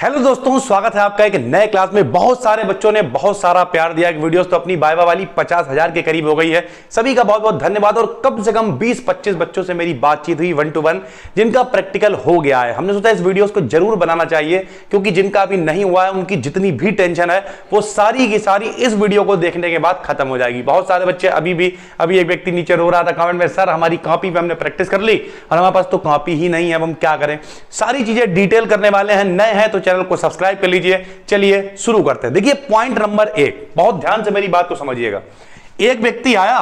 Hello दोस्तों, स्वागत है आपका एक नए क्लास में। बहुत सारे बच्चों ने बहुत सारा प्यार दिया। वीडियोस तो अपनी वाइवा वाली 50,000 के करीब हो गई है। सभी का बहुत बहुत धन्यवाद। और कम से कम 20-25 बच्चों से मेरी बातचीत हुई 1 to 1, जिनका प्रैक्टिकल हो गया है। हमने सोचा इस वीडियोस को जरूर बनाना चाहिए, क्योंकि जिनका अभी नहीं हुआ है उनकी जितनी भी टेंशन है वो सारी की सारी इस वीडियो को देखने के बाद खत्म हो जाएगी। बहुत सारे बच्चे अभी एक व्यक्ति नीचे रो रहा था कमेंट में, सर हमारी कॉपी पे हमने प्रैक्टिस कर ली और हमारे पास तो कॉपी ही नहीं है, अब हम क्या करें। सारी चीजें डिटेल करने वाले हैं। नए हैं तो चैनल को सब्सक्राइब कर लीजिए। चलिए शुरू करते हैं। देखिए पॉइंट नंबर 1, बहुत ध्यान से मेरी बात को समझिएगा। एक व्यक्ति आया,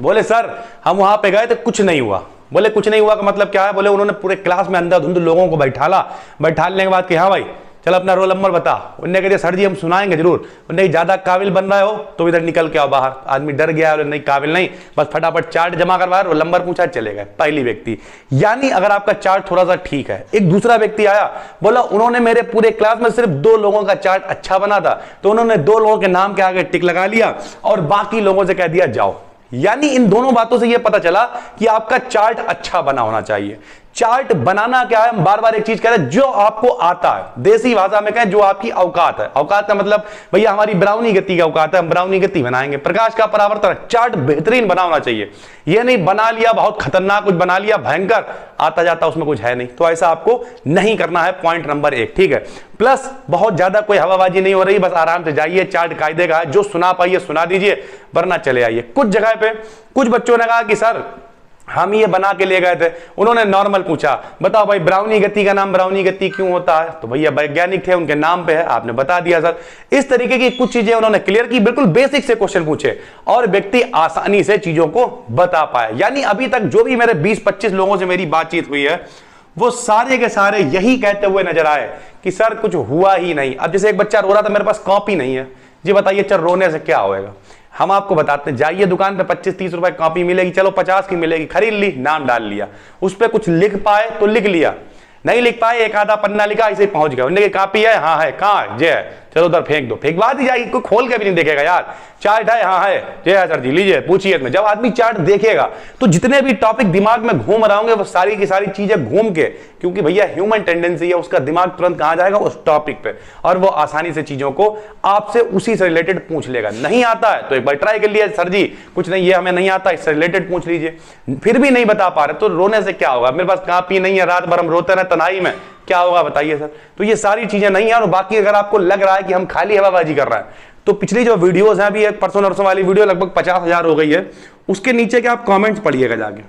बोले सर हम वहां पे गए तो कुछ नहीं हुआ। बोले कुछ नहीं हुआ का मतलब क्या है? बोले उन्होंने पूरे क्लास में अंधाधुंध लोगों को बैठालने के बाद कि हाँ भाई चल अपना रोल नंबर बता। उन्होंने कह दिया सर जी हम सुनाएंगे जरूर। उन्होंने ज्यादा काबिल बन रहे हो तो इधर निकल के आओ बाहर। आदमी डर गया, नहीं काबिल नहीं, बस फटाफट चार्ट जमा करवाया, रोल नंबर पूछा, चले गए। पहली व्यक्ति, यानी अगर आपका चार्ट थोड़ा सा ठीक है। एक दूसरा व्यक्ति आया, बोला उन्होंने मेरे पूरे क्लास में सिर्फ 2 लोगों का चार्ट अच्छा बना था, तो उन्होंने 2 लोगों के नाम के आगे टिक लगा लिया और बाकी लोगों से कह दिया जाओ। यानी इन दोनों बातों से यह पता चला कि आपका चार्ट अच्छा बना होना चाहिए। चार्ट बनाना क्या है? हम बार बार एक चीज कह रहे हैं, जो आपको आता है। देसी भाषा में कहें जो आपकी औकात है। औकात का मतलब भैया हमारी ब्राउनी गति का औकात है, हम ब्राउनी गति बनाएंगे। प्रकाश का परावर्तन, चार्ट बेहतरीन बना होना चाहिए। यह नहीं बना लिया बहुत खतरनाक, कुछ बना लिया भयंकर, आता जाता उसमें कुछ है नहीं, तो ऐसा आपको नहीं करना है। पॉइंट नंबर 1, ठीक है। प्लस बहुत ज्यादा कोई हवाबाजी नहीं हो रही, बस आराम से जाइए। चार्ट कायदे का है, जो सुना पाइए सुना दीजिए, वरना चले आइए। कुछ जगह पे कुछ बच्चों ने कहा कि सर हम ये बना के ले गए थे, उन्होंने नॉर्मल पूछा, बताओ भाई ब्राउनी गति का नाम ब्राउनी गति क्यों होता है? तो भैया वैज्ञानिक थे, उनके नाम पे है, आपने बता दिया सर। इस तरीके की कुछ चीजें उन्होंने क्लियर की, बिल्कुल बेसिक से क्वेश्चन पूछे और व्यक्ति आसानी से चीजों को बता पाए। यानी अभी तक जो भी मेरे 20-25 लोगों से मेरी बातचीत हुई है वो सारे के सारे यही कहते हुए नजर आए कि सर कुछ हुआ ही नहीं। अब जैसे एक बच्चा रो रहा था, मेरे पास कॉपी नहीं है जी, बताइए चल रोने से क्या होएगा? हम आपको बताते हैं, जाइए दुकान पे 25-30 रुपए कॉपी मिलेगी, चलो 50 की मिलेगी, खरीद ली, नाम डाल लिया, उस पर कुछ लिख पाए तो लिख लिया, नहीं लिख पाए एक आधा पन्ना लिखा, ऐसे पहुंच गए। उन्होंने कॉपी है, हाँ है, कहाँ है? जे है, चलो उधर फेंक दो। फेंकवा दी जाएगी, कोई खोल के भी नहीं देखेगा यार। चार्ट है, हाँ है, जे है सर जी लीजिए, पूछिए। में जब आदमी चार्ट देखेगा तो जितने भी टॉपिक दिमाग में घूम रहे होंगे वो सारी की सारी चीजें घूम के, क्योंकि भैया ह्यूमन टेंडेंसी है, उसका दिमाग तुरंत कहां जाएगा? उस टॉपिक पे, और वो आसानी से चीजों को आपसे उसी से रिलेटेड पूछ लेगा। नहीं आता है तो एक बार ट्राई कर लिया, सर जी कुछ नहीं ये हमें नहीं आता, इससे रिलेटेड पूछ लीजिए। फिर भी नहीं बता पा रहे तो रोने से क्या होगा? मेरे पास कॉपी नहीं है, रात भर हम रोते रहे तनाई में, क्या होगा बताइए सर? तो ये सारी चीजें नहीं है। और बाकी अगर आपको लग रहा है कि हम खाली हवाबाजी कर रहे हैं, तो पिछली जो वीडियोस हैं, अभी एक परसों नरसों वाली वीडियो लगभग 50,000 हो गई है, उसके नीचे के आप कमेंट्स पढ़िएगा जाके।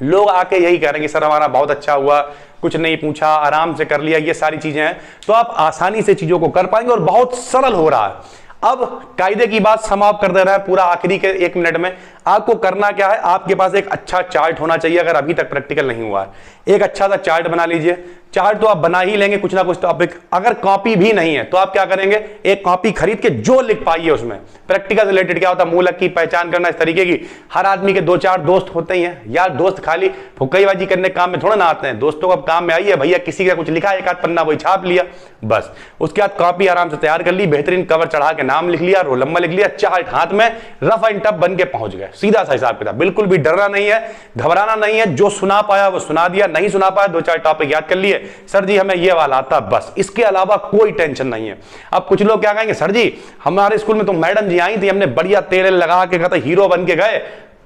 लोग आके यही कह रहे हैं कि सर हमारा बहुत अच्छा हुआ, कुछ नहीं पूछा, आराम से कर लिया, ये सारी चीजें हैं। तो आप आसानी से चीजों को कर पाएंगे और बहुत सरल हो रहा है। अब कायदे की बात समाप्त कर दे रहा है पूरा आखिरी के 1 मिनट में। आपको करना क्या है? आपके पास एक अच्छा चार्ट होना चाहिए। अगर अभी तक प्रैक्टिकल नहीं हुआ है, एक अच्छा सा चार्ट बना लीजिए। चार्ट तो आप बना ही लेंगे कुछ ना कुछ टॉपिक। अगर कॉपी भी नहीं है तो आप क्या करेंगे? एक कॉपी खरीद के जो लिख पाइए उसमें प्रैक्टिकल रिलेटेड क्या होता है, मूलक की पहचान करना, इस तरीके की। हर आदमी के 2-4 दोस्त होते ही हैं यार। दोस्त खाली फुक्काईबाजी करने काम में थोड़ा ना आते हैं। दोस्तों को अब काम में आइए भैया, किसी का कुछ लिखा, एक आध पन्ना वही छाप लिया बस। उसके बाद कॉपी आराम से तैयार कर ली, बेहतरीन कवर चढ़ा के नाम लिख लिया, रोल नंबर लिख लिया, चार्ट हाथ में, रफ एंड टफ बन के पहुंच गए। सीधा सा हिसाब किताब, बिल्कुल भी डरना नहीं है, घबराना नहीं है। जो सुना पाया वो सुना दिया, नहीं सुना पाया 2-4 टॉपिक याद कर लिए, सर जी हमें ये वाला आता, बस। इसके अलावा कोई टेंशन नहीं है। अब कुछ लोग क्या कहेंगे, सर जी हमारे स्कूल में तो मैडम जी आई थी, हमने बढ़िया तेल लगा के कहता हीरो बन के गए।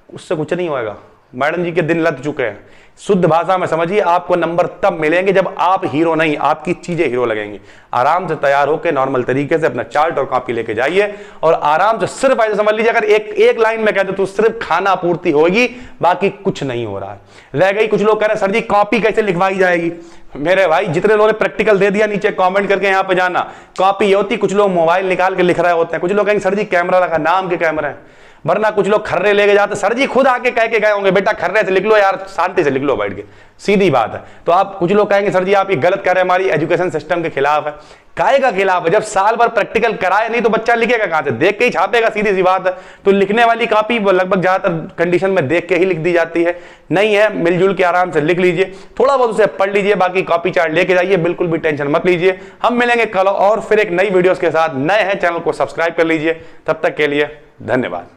उससे कुछ नहीं होएगा, मैडम जी के दिन लग चुके हैं। शुद्ध भाषा में समझिए, आपको नंबर तब मिलेंगे जब आप हीरो नहीं, आपकी चीजें हीरो लगेंगी। आराम से तैयार होकर नॉर्मल तरीके से अपना चार्ट और कॉपी लेके जाइए और आराम से सिर्फ ऐसे समझ लीजिए, अगर एक लाइन में कहते तो सिर्फ खाना पूर्ति होगी, बाकी कुछ नहीं हो रहा है। रह गई, कुछ लोग कह रहे हैं सर जी कॉपी कैसे लिखवाई जाएगी? मेरे भाई जितने लोगों ने प्रैक्टिकल दे दिया नीचे कमेंट करके यहाँ पे जाना। कॉपी ये होती, कुछ लोग मोबाइल निकाल के लिख रहे होते हैं, कुछ लोग कहेंगे सर जी कैमरा लगा, नाम के कैमरा है, वरना कुछ लोग खर्रे लेके जाते। सर जी खुद आके कह के गए होंगे, बेटा खर्रे से लिख लो यार, शांति से लिख लो बैठ के, सीधी बात है। तो आप कुछ लोग कहेंगे सर जी आप ये गलत कर रहे हैं, हमारी एजुकेशन सिस्टम के खिलाफ है। काहे का खिलाफ है? जब साल भर प्रैक्टिकल कराए नहीं तो बच्चा लिखेगा कहां से? देख के ही छापेगा, सीधी सी बात है। तो लिखने वाली कॉपी लगभग ज्यादातर कंडीशन में देख के ही लिख दी जाती है। नहीं है, मिलजुल के आराम से लिख लीजिए, थोड़ा बहुत उसे पढ़ लीजिए, बाकी कॉपी चार्ट लेके जाइए, बिल्कुल भी टेंशन मत लीजिए। हम मिलेंगे कल और फिर एक नई वीडियोस के साथ। नए हैं चैनल को सब्सक्राइब कर लीजिए। तब तक के लिए धन्यवाद।